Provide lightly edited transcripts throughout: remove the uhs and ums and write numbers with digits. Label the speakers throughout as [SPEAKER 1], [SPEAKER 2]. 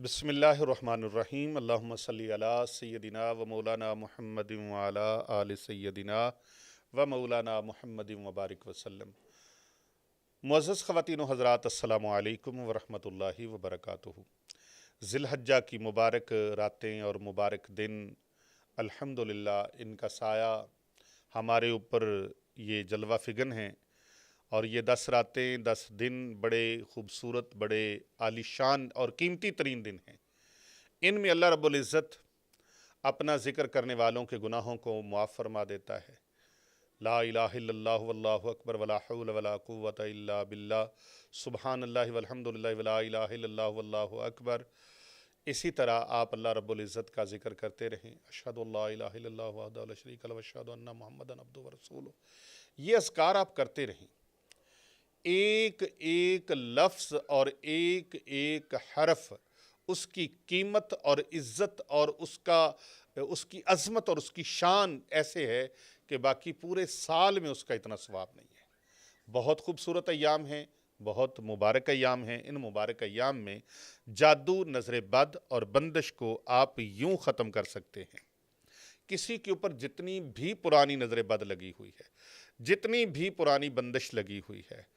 [SPEAKER 1] बिस्मिल्लाहिर्रहमानिर्रहीम अल्लाहुम्मा सल्ली अला सय्यदिना व मौलाना मुहम्मद व अला आलि सय्यदिना व मौलाना मुहम्मद व बारिक वसल्लम। मुअज़्ज़ज़ ख़वातीन व हज़रात, अस्सलामु अलैकुम व रहमतुल्लाहि व बरकातुहू। ज़िलहज्जा की मुबारक रातें और मुबारक दिन, अल्हम्दुलिल्लाह इनका साया हमारे ऊपर ये जलवा फ़िगन हैं और ये 10 रातें 10 दिन बड़े ख़ूबसूरत, बड़े आलीशान और कीमती तरीन दिन हैं। इनमें अल्लाह रब्बुल इज़्ज़त अपना ज़िक्र करने वालों के गुनाहों को मुआफ़ फरमा देता है। ला इलाहा इल्लल्लाहु वल्लाहु अकबर वला हौला वला कुव्वता इल्ला बिल्लाह, सुब्हानल्लाहि वल्हम्दुलिल्लाहि वला इलाहा इल्लल्लाहु वल्लाहु अकबर। इसी तरह आप अल्लाह रब्बुल इज़्ज़त का ज़िक्र करते रहें। अशहदु अल्ला इलाहा इल्लल्लाहु वहदहु ला शरीका लहू व अशहदु अन्ना मुहम्मदन अब्दुहु व रसूलुहु। ये अज़कार आप करते रहें। एक एक लफ्ज़ और एक एक हरफ उसकी कीमत और इज़्ज़त और उसकी अज़मत और उसकी शान ऐसे है कि बाकी पूरे साल में उसका इतना सवाब नहीं है। बहुत खूबसूरत अय्याम हैं, बहुत मुबारक अय्याम हैं। इन मुबारक अय्याम में जादू, नज़र बद और बंदिश को आप यूं ख़त्म कर सकते हैं। किसी के ऊपर जितनी भी पुरानी नज़र बद लगी हुई है, जितनी भी पुरानी बंदिश लगी हुई है,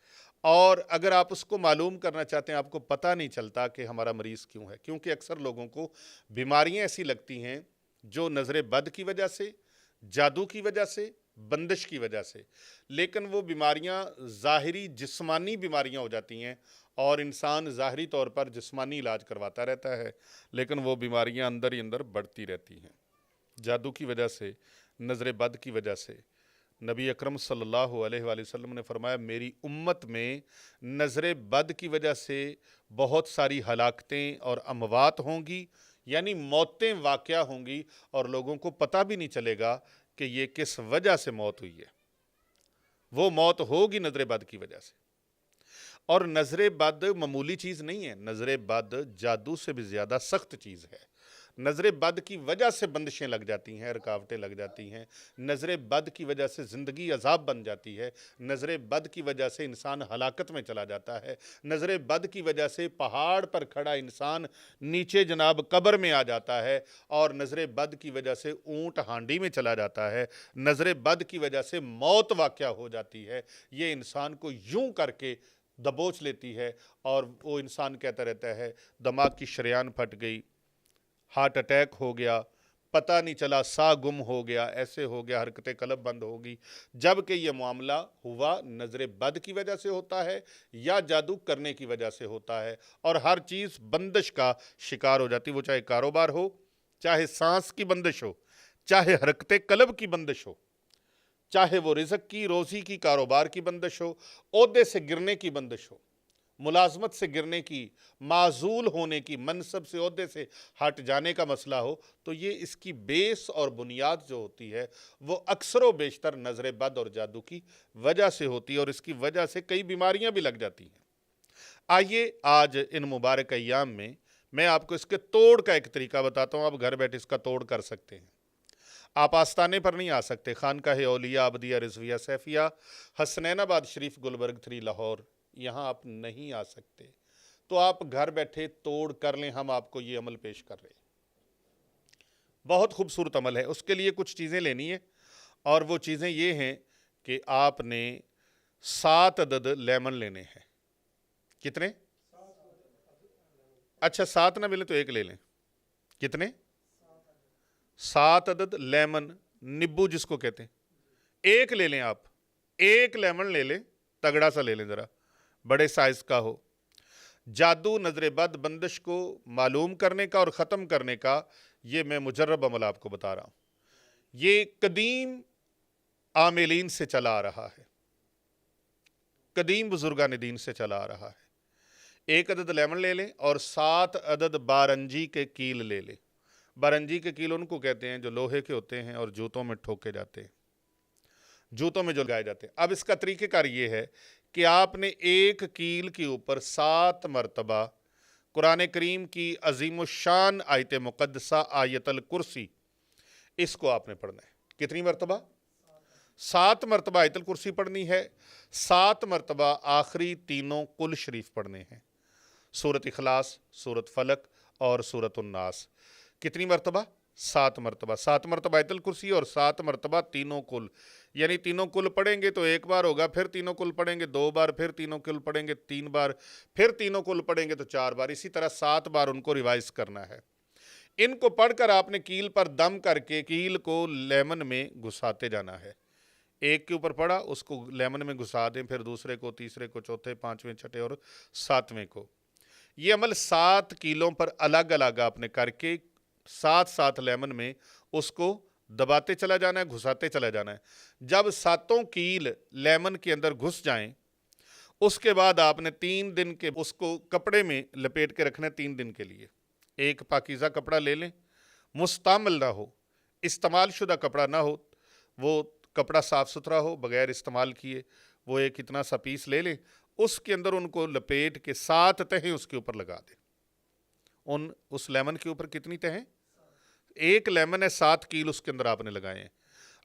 [SPEAKER 1] और अगर आप उसको मालूम करना चाहते हैं, आपको पता नहीं चलता कि हमारा मरीज़ क्यों है, क्योंकि अक्सर लोगों को बीमारियां ऐसी लगती हैं जो नज़र बद की वजह से, जादू की वजह से, बंदिश की वजह से, लेकिन वो बीमारियां ज़ाहिरी जिस्मानी बीमारियां हो जाती हैं और इंसान ज़ाहिरी तौर पर जिस्मानी इलाज करवाता रहता है, लेकिन वो बीमारियां अंदर ही अंदर बढ़ती रहती हैं। जादू की वजह से, नज़र बद की वजह से नबी अकरम सल्लल्लाहु अलैहि वसल्लम ने फरमाया, मेरी उम्मत में नज़र बद की वजह से बहुत सारी हलाकतें और अमवात होंगी, यानी मौतें वाक़या होंगी और लोगों को पता भी नहीं चलेगा कि ये किस वजह से मौत हुई है। वो मौत होगी नज़र बद की वजह से। और नज़र बद मामूली चीज़ नहीं है, नज़र बद जादू से भी ज़्यादा सख्त चीज़ है। नज़र बद की वजह से बंदिशें लग जाती हैं, रुकावटें लग जाती हैं। नज़र बद की वजह से ज़िंदगी अजाब बन जाती है। नज़र बद की वजह से इंसान हलाकत में चला जाता है। नज़र बद की वजह से पहाड़ पर खड़ा इंसान नीचे जनाब कब्र में आ जाता है, और नज़र बद की वजह से ऊँट हांडी में चला जाता है। नज़र बद की वजह से मौत वाक़या हो जाती है। ये इंसान को यूं करके दबोच लेती है और वो इंसान कहता रहता है, दिमाग की शरेयान फट गई, हार्ट अटैक हो गया, पता नहीं चला, सा गुम हो गया, ऐसे हो गया, हरकतें कलब बंद होगी। जबकि ये मामला हुआ नज़र बद की वजह से होता है या जादू करने की वजह से होता है, और हर चीज़ बंदिश का शिकार हो जाती है। वो चाहे कारोबार हो, चाहे सांस की बंदिश हो, चाहे हरकतें कलब की बंदिश हो, चाहे वो रिज़्क़ की, रोज़ी की, कारोबार की बंदिश हो, ओहदे से गिरने की बंदिश हो, मुलाजमत से गिरने की, माजूल होने की, मनसब से, ओहदे से हट जाने का मसला हो, तो ये इसकी बेस और बुनियाद जो होती है वो अक्सर व बेशतर नज़र बद और जादू की वजह से होती है, और इसकी वजह से कई बीमारियां भी लग जाती हैं। आइए आज इन मुबारक अय्याम में मैं आपको इसके तोड़ का एक तरीका बताता हूँ। आप घर बैठे इसका तोड़ कर सकते हैं। आप आस्ताने पर नहीं आ सकते, खानकाह औलिया अबदिया रिजविया सैफिया हसनैनाबाद शरीफ गुलबर्ग 3 लाहौर, यहाँ आप नहीं आ सकते, तो आप घर बैठे तोड़ कर लें। हम आपको ये अमल पेश कर रहे हैं, बहुत खूबसूरत अमल है। उसके लिए कुछ चीज़ें लेनी है, और वो चीज़ें ये हैं कि आपने 7 अदद लेमन लेने हैं। कितने? अच्छा, 7 ना मिले तो 1 ले लें। कितने? 7 अदद लेमन, नींबू जिसको कहते हैं, 1 ले लें। आप 1 लेमन ले लें, तगड़ा सा ले लें, ज़रा बड़े साइज़ का हो। जादू, नज़र बद, बंदिश को मालूम करने का और ख़त्म करने का ये मैं मुजर्रब अमल आपको बता रहा हूँ। ये कदीम आमिलीन से चला आ रहा है, कदीम बुजुर्गान दीन से चला आ रहा है। 1 अदद लेमन ले लें और 7 अदद बारंजी के कील ले लें। बारंजी के कील उनको कहते हैं जो लोहे के होते हैं और जूतों में ठोके जाते हैं, जूतों में जो लगाए जाते हैं। अब इसका तरीक़ेकार ये है कि आपने एक कील के ऊपर 7 मरतबा कुरान करीम की अज़ीमुश्शान आयत मुक़द्दसा आयतल कुर्सी, इसको आपने पढ़ना है। कितनी मरतबा? 7 मरतबा आयतल कुर्सी पढ़नी है। 7 मरतबा आखिरी तीनों कुल शरीफ पढ़ने हैं, सूरत इखलास, सूरत फलक اور सूरत उन्नास। कितनी मरतबा? 7 मरतबा। 7 मरतबा आयतुल कुर्सी और 7 मरतबा तीनों कुल, यानी तीनों कुल पढ़ेंगे तो एक बार होगा, फिर तीनों कुल पढ़ेंगे 2 बार, फिर तीनों कुल पढ़ेंगे 3 बार, फिर तीनों कुल पढ़ेंगे तो 4 बार। इसी तरह 7 बार उनको रिवाइज करना है। इनको पढ़कर आपने कील पर दम करके कील को लेमन में घुसाते जाना है। एक के ऊपर पड़ा, उसको लेमन में घुसा दें, फिर दूसरे को, तीसरे को, चौथे, पांचवें, छठे और 7वें को। ये अमल 7 कीलों पर अलग अलग आपने करके 7 लेमन में उसको दबाते चला जाना है, घुसाते चला जाना है। जब 7 कील लेमन के अंदर घुस जाएं, उसके बाद आपने 3 दिन के उसको कपड़े में लपेट के रखना है 3 दिन के लिए। एक पाकीज़ा कपड़ा ले लें, मुस्तामिल ना हो, इस्तेमाल शुदा कपड़ा ना हो, वो कपड़ा साफ़ सुथरा हो, बग़ैर इस्तेमाल किए। वो एक इतना सा पीस ले लें, उसके अंदर उनको लपेट के 7 तहें उसके ऊपर लगा दें। उस लेमन के ऊपर कितनी तहें? एक लेमन है, 7 कील उसके अंदर आपने लगाए हैं।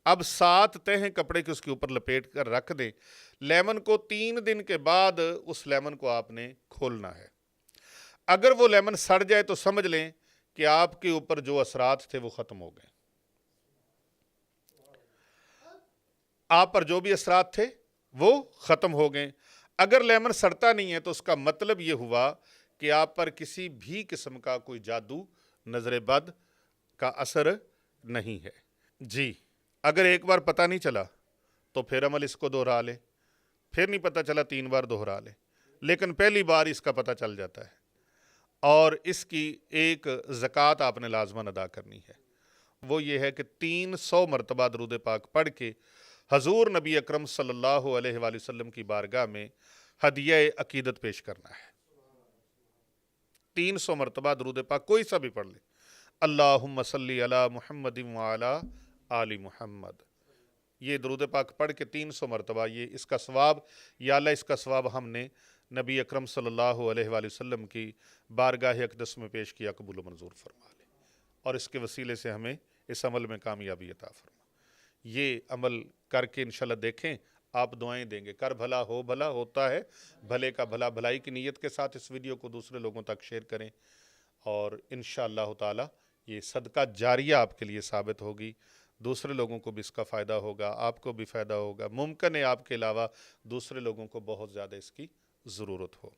[SPEAKER 1] अब 7 तहें कपड़े के उसके ऊपर लपेट कर रख दें। लेमन को 3 दिन के बाद उस लेमन को आपने खोलना है। अगर वो लेमन सड़ जाए तो समझ लें कि आपके ऊपर जो असरात थे वो ख़त्म हो गए। आप पर जो भी असरात थे वो ख़त्म हो गए। अगर लेमन सड़ता नहीं है तो उसका मतलब ये हुआ कि आप पर किसी भी किस्म का कोई जादू, नज़र बद का असर नहीं है। जी, अगर एक बार पता नहीं चला तो फिर अमल इसको दोहरा ले, फिर नहीं पता चला 3 बार दोहरा ले, लेकिन पहली बार इसका पता चल जाता है और इसकी एक ज़कात आपने लाजमन अदा करनी है। वो ये है कि 300 मरतबा दरूद पाक पढ़ के हजूर नबी अकरम सल्लल्लाहु अलैहि वसल्लम की बारगाह में हदिया अकीदत पेश करना है। 300 मरतबा दरूद पाक कोई सा भी पढ़ ले। अल्लाहुम्मा सल्ली अला मुहम्मद व अला आली मुहम्मद, ये दरूद पाक पढ़ के 300 मरतबा, ये इसका सवाब, या अल्लाह इसका सवाब हमने नबी अकरम सल्लल्लाहु अलैहि वसल्लम की बारगाह अक़दस में पेश किया, कबूल मंजूर फरमा ले और इसके वसीले से हमें इस अमल में कामयाबी अता फरमा। ये अमल करके इंशाल्लाह देखें, आप दुआएं देंगे। कर भला हो भला होता है, भले का भला। भलाई की नीयत के साथ इस वीडियो को दूसरे लोगों तक शेयर करें और इंशाअल्लाह ताला ये सदका जारिया आपके लिए साबित होगी। दूसरे लोगों को भी इसका फ़ायदा होगा, आपको भी फ़ायदा होगा। मुमकिन है आपके अलावा दूसरे लोगों को बहुत ज़्यादा इसकी ज़रूरत हो।